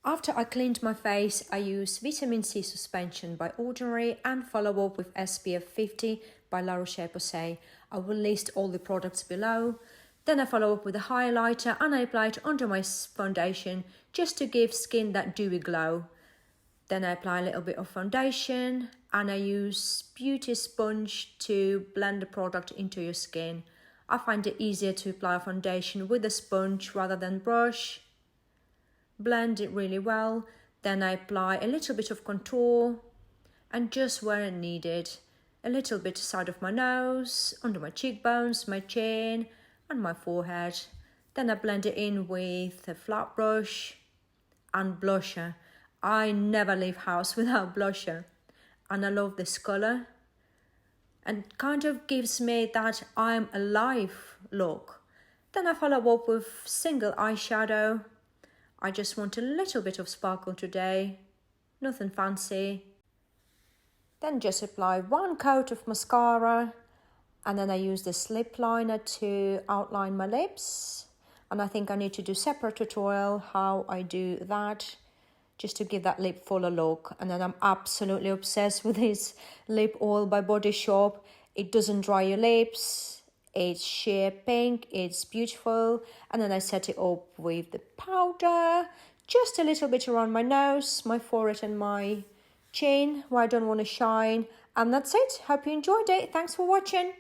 After I cleaned my face, I use Vitamin C Suspension by Ordinary and follow up with SPF 50 by Roche Posay. I will list all the products below. Then I follow up with a highlighter and I apply it under my foundation just to give skin that dewy glow. Then I apply a little bit of foundation and I use beauty sponge to blend the product into your skin. I find it easier to apply foundation with a sponge rather than brush. Blend it really well. Then I apply a little bit of contour and just where needed. A little bit side of my nose, under my cheekbones, my chin and my forehead. Then I blend it in with a flat brush and blusher. I never leave house without blusher and I love this colour and kind of gives me that I'm alive look. Then I follow up with single eyeshadow. I just want a little bit of sparkle today, nothing fancy. Then just apply one coat of mascara and then I use this lip liner to outline my lips. And I think I need to do separate tutorial how I do that, just to give that lip fuller look. And then I'm absolutely obsessed with this lip oil by Body Shop. It doesn't dry your lips. It's sheer pink, it's beautiful. And then I set it up with the powder, just a little bit around my nose, my forehead and my chin where I don't want to shine. And that's it. Hope you enjoyed it. Thanks for watching.